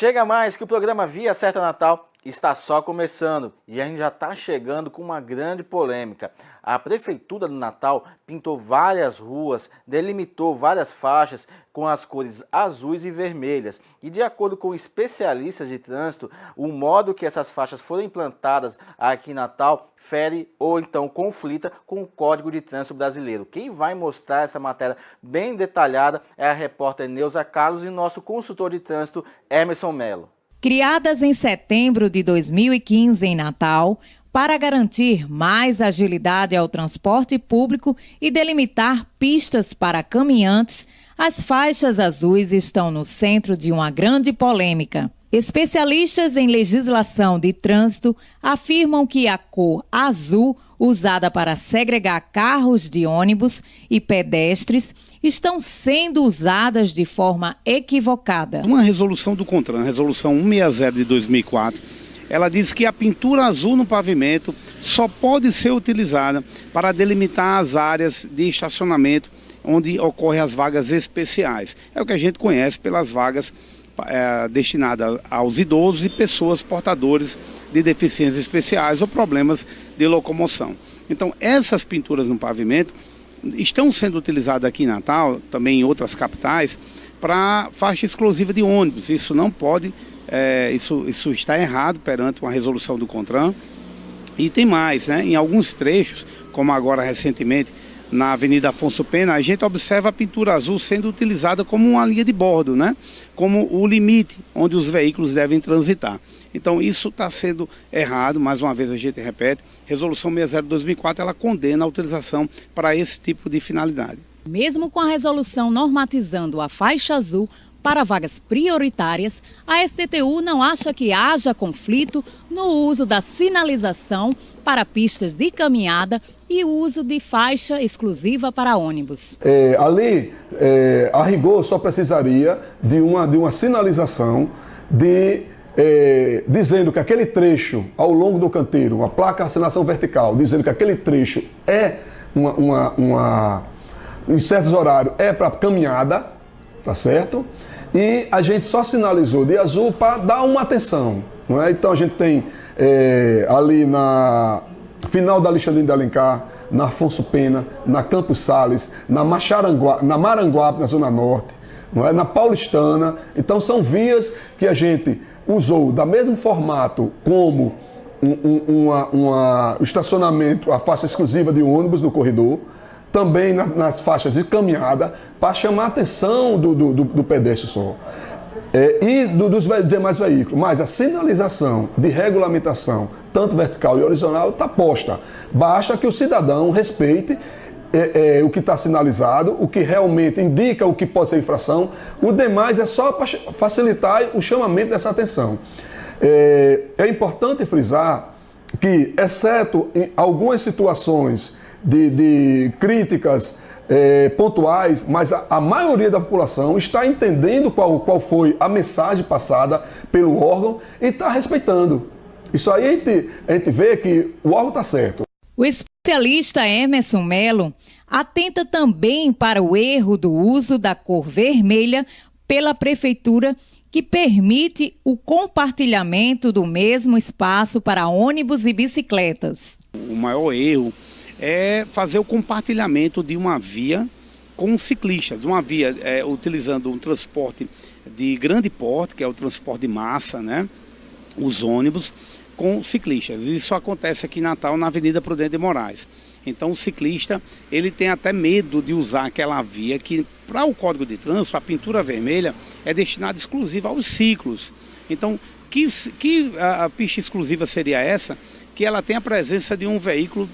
Chega mais que o programa Via Certa Natal está só começando e a gente já está chegando com uma grande polêmica. A Prefeitura do Natal pintou várias ruas, delimitou várias faixas com as cores azuis e vermelhas. E de acordo com especialistas de trânsito, o modo que essas faixas foram implantadas aqui em Natal fere ou então conflita com o Código de Trânsito Brasileiro. Quem vai mostrar essa matéria bem detalhada é a repórter Neuza Carlos e nosso consultor de trânsito, Emerson Mello. Criadas em setembro de 2015 em Natal, para garantir mais agilidade ao transporte público e delimitar pistas para caminhantes, as faixas azuis estão no centro de uma grande polêmica. Especialistas em legislação de trânsito afirmam que a cor azul, usada para segregar carros de ônibus e pedestres, estão sendo usadas de forma equivocada. Uma resolução do CONTRAN, resolução 160 de 2004, ela diz que a pintura azul no pavimento só pode ser utilizada para delimitar as áreas de estacionamento onde ocorrem as vagas especiais. É o que a gente conhece pelas vagas destinadas aos idosos e pessoas portadores de deficiências especiais ou problemas de locomoção. Então, essas pinturas no pavimento estão sendo utilizadas aqui em Natal, também em outras capitais, para faixa exclusiva de ônibus. Isso não pode, isso está errado perante uma resolução do CONTRAN. E tem mais, né? Em alguns trechos, como agora recentemente na Avenida Afonso Pena, a gente observa a pintura azul sendo utilizada como uma linha de bordo, né? Como o limite onde os veículos devem transitar. Então isso está sendo errado, mais uma vez a gente repete, resolução 60 de 2004, ela condena a utilização para esse tipo de finalidade. Mesmo com a resolução normatizando a faixa azul para vagas prioritárias, a STTU não acha que haja conflito no uso da sinalização para pistas de caminhada e o uso de faixa exclusiva para ônibus. A rigor, só precisaria de uma sinalização dizendo que aquele trecho ao longo do canteiro, uma placa de sinalização vertical, dizendo que aquele trecho é em certos horários é para caminhada, tá certo? E a gente só sinalizou de azul para dar uma atenção, não é? Então a gente tem ali na final da Alexandrino de Alencar, na Afonso Pena, na Campos Sales, na Maranguape, na Zona Norte, não é? Na Paulistana. Então são vias que a gente usou da mesmo formato como um estacionamento, a faixa exclusiva de ônibus no corredor, também nas faixas de caminhada, para chamar a atenção do pedestre só. E dos demais veículos. Mas a sinalização de regulamentação, tanto vertical e horizontal, está posta. Basta que o cidadão respeite o que está sinalizado, o que realmente indica o que pode ser infração. O demais é só para facilitar o chamamento dessa atenção. É importante frisar que, exceto em algumas situações de críticas pontuais, mas a maioria da população está entendendo qual foi a mensagem passada pelo órgão e está respeitando. Isso aí a gente vê que o órgão está certo. O especialista Emerson Mello atenta também para o erro do uso da cor vermelha pela Prefeitura, que permite o compartilhamento do mesmo espaço para ônibus e bicicletas. O maior erro é fazer o compartilhamento de uma via com ciclistas, de uma via utilizando um transporte de grande porte, que é o transporte de massa, né? Os ônibus, com ciclistas. Isso acontece aqui em Natal, na Avenida Prudente de Moraes. Então o ciclista, ele tem até medo de usar aquela via que, para o Código de Trânsito, a pintura vermelha é destinada exclusiva aos ciclos. Então, a pista exclusiva seria essa? Que ela tem a presença de um veículo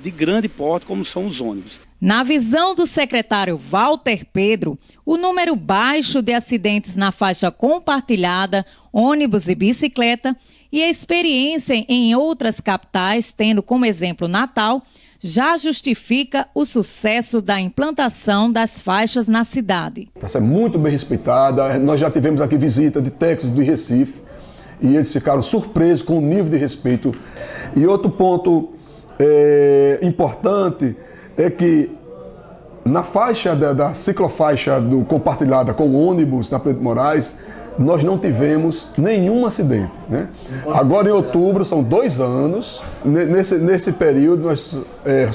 de grande porte, como são os ônibus. Na visão do secretário Walter Pedro, o número baixo de acidentes na faixa compartilhada, ônibus e bicicleta, e a experiência em outras capitais, tendo como exemplo Natal, já justifica o sucesso da implantação das faixas na cidade. Está muito bem respeitada. Nós já tivemos aqui visita de técnicos de Recife e eles ficaram surpresos com o nível de respeito. E outro ponto importante é que na faixa da ciclofaixa compartilhada com ônibus na Prudente de Moraes, nós não tivemos nenhum acidente, né? Agora em outubro são 2 anos, nesse período nós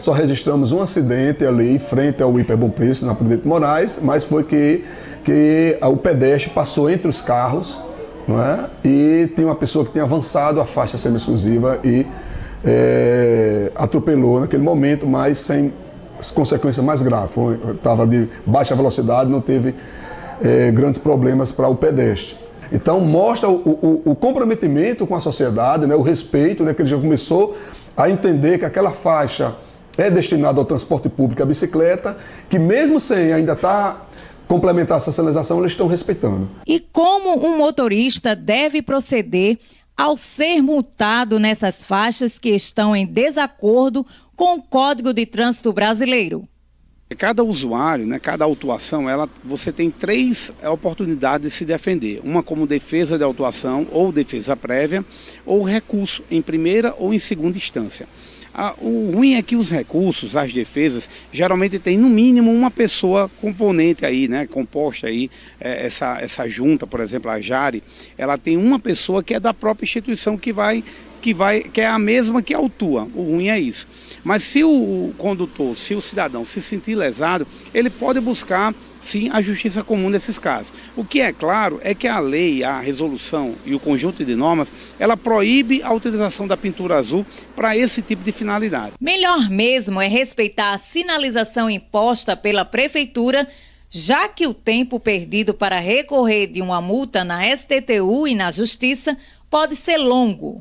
só registramos um acidente ali em frente ao Hiper Bom Preço, na Presidente Moraes, mas foi que o pedestre passou entre os carros, não é? E tinha uma pessoa que tinha avançado a faixa semi-exclusiva e atropelou naquele momento, mas sem as consequências mais graves. Estava de baixa velocidade, não teve grandes problemas para o pedestre. Então mostra o comprometimento com a sociedade, né, o respeito, né, que ele já começou a entender que aquela faixa é destinada ao transporte público, à bicicleta, que mesmo sem ainda estar complementar essa sinalização, eles estão respeitando. E como um motorista deve proceder ao ser multado nessas faixas que estão em desacordo com o Código de Trânsito Brasileiro? Cada usuário, né, cada autuação, você tem 3 oportunidades de se defender. Uma como defesa de autuação, ou defesa prévia, ou recurso em primeira ou em segunda instância. O ruim é que os recursos, as defesas, geralmente tem no mínimo uma pessoa componente aí, né, composta aí, essa junta, por exemplo, a Jari, ela tem uma pessoa que é da própria instituição que é a mesma que autua. O ruim é isso. Mas se o condutor, se o cidadão se sentir lesado, ele pode buscar, sim, a justiça comum nesses casos. O que é claro é que a lei, a resolução e o conjunto de normas, ela proíbe a utilização da pintura azul para esse tipo de finalidade. Melhor mesmo é respeitar a sinalização imposta pela Prefeitura, já que o tempo perdido para recorrer de uma multa na STTU e na Justiça pode ser longo.